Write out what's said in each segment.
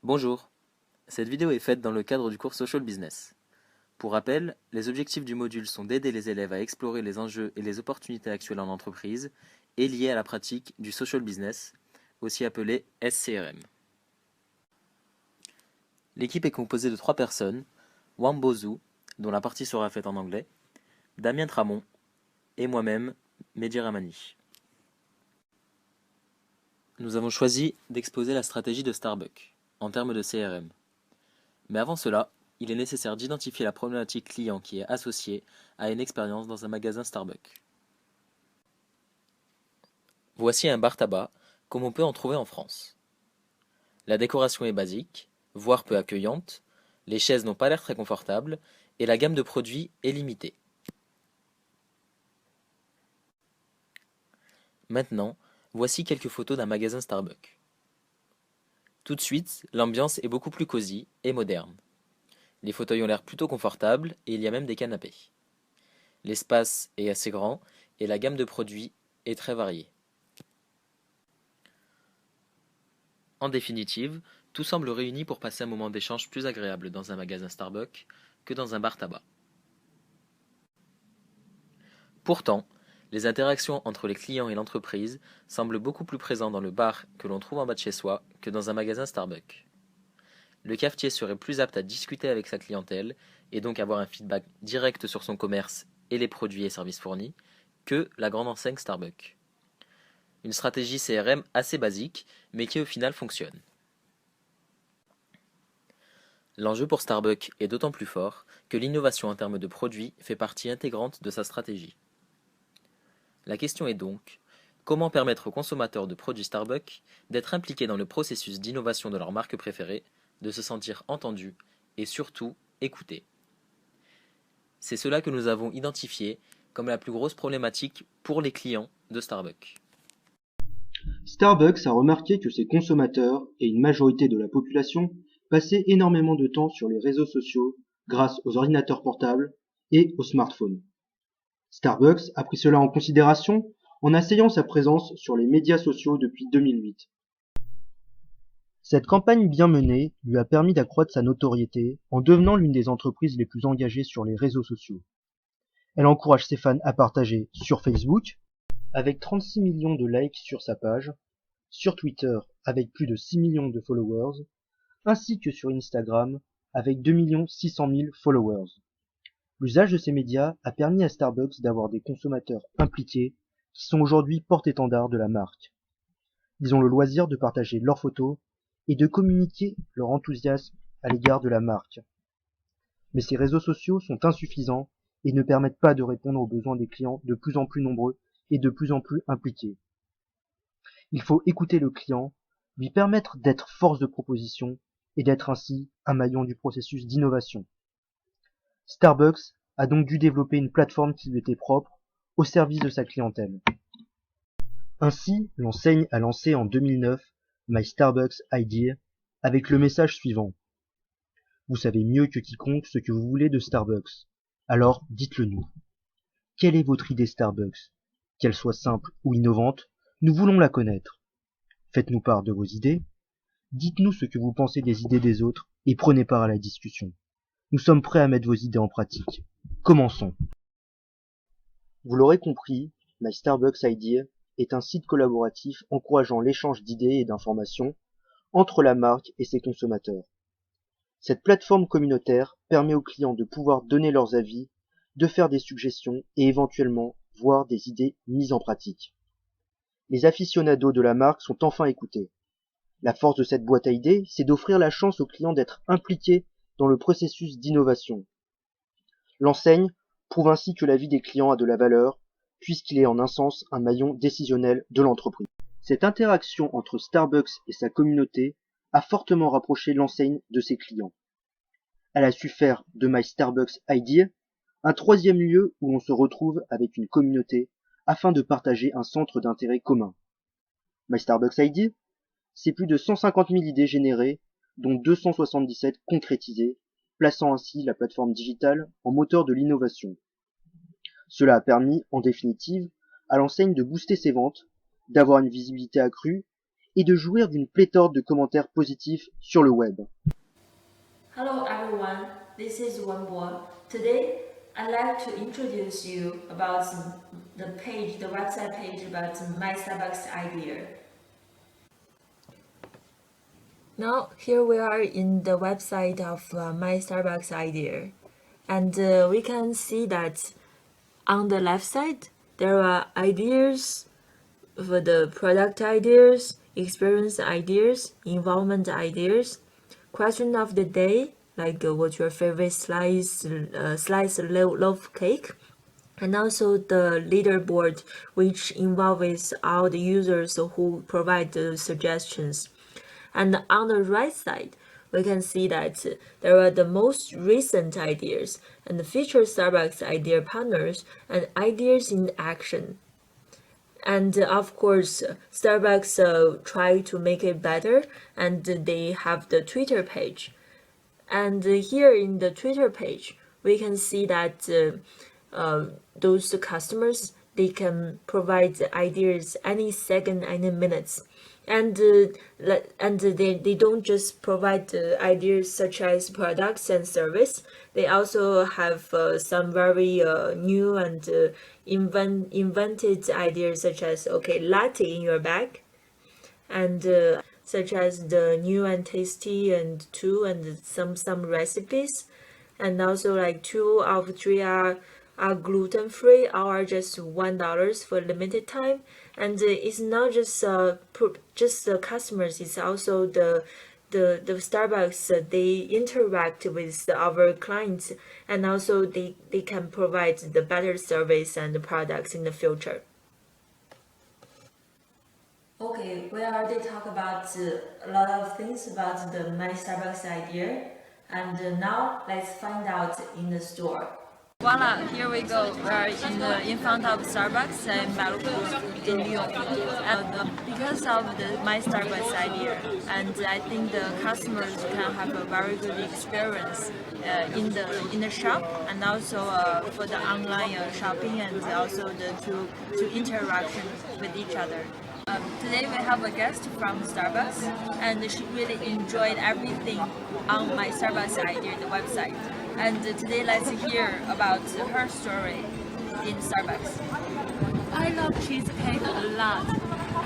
Bonjour, cette vidéo est faite dans le cadre du cours Social Business. Pour rappel, les objectifs du module sont d'aider les élèves à explorer les enjeux et les opportunités actuelles en entreprise et liées à la pratique du social business, aussi appelé SCRM. L'équipe est composée de 3 personnes, Wambozu, dont la partie sera faite en anglais, Damien Tramont et moi-même, Mehdi Ramani. Nous avons choisi d'exposer la stratégie de Starbucks en termes de CRM. Mais avant cela, il est nécessaire d'identifier la problématique client qui est associée à une expérience dans un magasin Starbucks. Voici un bar tabac, comme on peut en trouver en France. La décoration est basique, voire peu accueillante, les chaises n'ont pas l'air très confortables, et la gamme de produits est limitée. Maintenant, voici quelques photos d'un magasin Starbucks. Tout de suite, l'ambiance est beaucoup plus cosy et moderne. Les fauteuils ont l'air plutôt confortables et il y a même des canapés. L'espace est assez grand et la gamme de produits est très variée. En définitive, tout semble réuni pour passer un moment d'échange plus agréable dans un magasin Starbucks que dans un bar tabac. Pourtant, les interactions entre les clients et l'entreprise semblent beaucoup plus présentes dans le bar que l'on trouve en bas de chez soi que dans un magasin Starbucks. Le cafetier serait plus apte à discuter avec sa clientèle et donc avoir un feedback direct sur son commerce et les produits et services fournis que la grande enseigne Starbucks. Une stratégie CRM assez basique, mais qui au final fonctionne. L'enjeu pour Starbucks est d'autant plus fort que l'innovation en termes de produits fait partie intégrante de sa stratégie. La question est donc, comment permettre aux consommateurs de produits Starbucks d'être impliqués dans le processus d'innovation de leur marque préférée, de se sentir entendus et surtout écoutés. C'est cela que nous avons identifié comme la plus grosse problématique pour les clients de Starbucks. Starbucks a remarqué que ses consommateurs, et une majorité de la population, passaient énormément de temps sur les réseaux sociaux grâce aux ordinateurs portables et aux smartphones. Starbucks a pris cela en considération en asseyant sa présence sur les médias sociaux depuis 2008. Cette campagne bien menée lui a permis d'accroître sa notoriété en devenant l'une des entreprises les plus engagées sur les réseaux sociaux. Elle encourage ses fans à partager sur Facebook, avec 36 millions de likes sur sa page, sur Twitter avec plus de 6 millions de followers, ainsi que sur Instagram avec 2 600 000 followers. L'usage de ces médias a permis à Starbucks d'avoir des consommateurs impliqués qui sont aujourd'hui porte-étendard de la marque. Ils ont le loisir de partager leurs photos et de communiquer leur enthousiasme à l'égard de la marque. Mais ces réseaux sociaux sont insuffisants et ne permettent pas de répondre aux besoins des clients de plus en plus nombreux et de plus en plus impliqués. Il faut écouter le client, lui permettre d'être force de proposition et d'être ainsi un maillon du processus d'innovation. Starbucks a donc dû développer une plateforme qui lui était propre, au service de sa clientèle. Ainsi, l'enseigne a lancé en 2009 My Starbucks Idea avec le message suivant. Vous savez mieux que quiconque ce que vous voulez de Starbucks. Alors dites-le nous. Quelle est votre idée Starbucks? Qu'elle soit simple ou innovante, nous voulons la connaître. Faites-nous part de vos idées. Dites-nous ce que vous pensez des idées des autres et prenez part à la discussion. Nous sommes prêts à mettre vos idées en pratique. Commençons. Vous l'aurez compris, My Starbucks Idea est un site collaboratif encourageant l'échange d'idées et d'informations entre la marque et ses consommateurs. Cette plateforme communautaire permet aux clients de pouvoir donner leurs avis, de faire des suggestions et éventuellement voir des idées mises en pratique. Les aficionados de la marque sont enfin écoutés. La force de cette boîte à idées, c'est d'offrir la chance aux clients d'être impliqués dans le processus d'innovation. L'enseigne prouve ainsi que l'avis des clients a de la valeur, puisqu'il est en un sens un maillon décisionnel de l'entreprise. Cette interaction entre Starbucks et sa communauté a fortement rapproché l'enseigne de ses clients. Elle a su faire de My Starbucks Idea un troisième lieu où on se retrouve avec une communauté afin de partager un centre d'intérêt commun. My Starbucks Idea, c'est plus de 150 000 idées générées, dont 277 concrétisées, plaçant ainsi la plateforme digitale en moteur de l'innovation. Cela a permis, en définitive, à l'enseigne de booster ses ventes, d'avoir une visibilité accrue et de jouir d'une pléthore de commentaires positifs sur le web. Hello everyone, this is Wenbo. Today, I'd like to introduce you about the website page about My Starbucks Idea. Now, here we are in the website of My Starbucks Idea, and we can see that on the left side, there are ideas for the product ideas, experience ideas, involvement ideas, question of the day, like what's your favorite slice loaf cake, and also the leaderboard, which involves all the users who provide the suggestions. And on the right side, we can see that there are the most recent ideas and the feature Starbucks idea partners and ideas in action. And of course, Starbucks try to make it better, and they have the Twitter page. And here in the Twitter page, we can see that those customers, they can provide ideas any second, any minutes. And they don't just provide ideas such as products and service. They also have some very new and invented ideas such as latte in your bag, and such as the new and tasty and some recipes, and also like 2 out of 3 are gluten free or are just $1 for limited time. And it's not just the customers, it's also the Starbucks, they interact with our clients, and also they can provide the better service and the products in the future. Okay, we already talked about a lot of things about the My Starbucks idea, and now let's find out in the store. Voila, here we go. We are in front of Starbucks in Maluku in Lyon. And because of the My Starbucks idea, and I think the customers can have a very good experience in the shop, and also for the online shopping, and also to interaction with each other. Today we have a guest from Starbucks, and she really enjoyed everything on My Starbucks idea, the website. And today let's hear about her story in Starbucks. I love cheesecake a lot.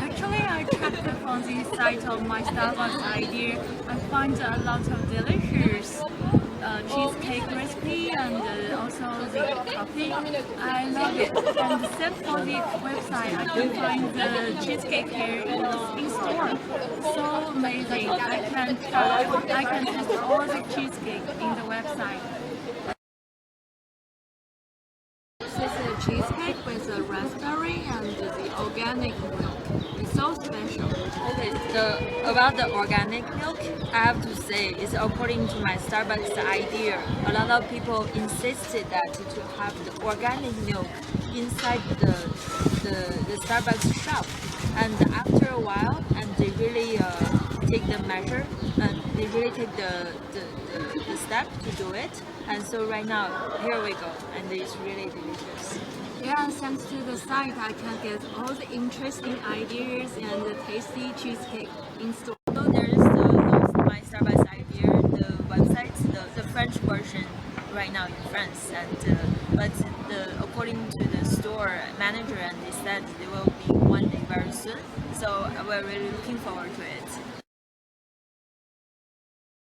Actually, I checked on the site of My Starbucks idea. I find a lot of delicious cheesecake recipe and also the coffee. I love it. And except for the website, I can find the cheesecake here in store. So amazing. I can taste all the cheesecake in the website. This is a cheesecake with a raspberry and the organic milk. It's so special. Okay, about the organic milk, I have to say, it's according to My Starbucks idea. A lot of people insisted that to have the organic milk inside the Starbucks shop, and after a while, and they really take the measure, and they really take the step to do it. And so right now, here we go, and it's really delicious. Yeah, thanks to the site, I can get all the interesting ideas and the tasty cheesecake in store. So there's My Starbucks idea, the website, the French version right now in France, and but according to the store manager, and they said they will be one day very soon. So we're really looking forward to it.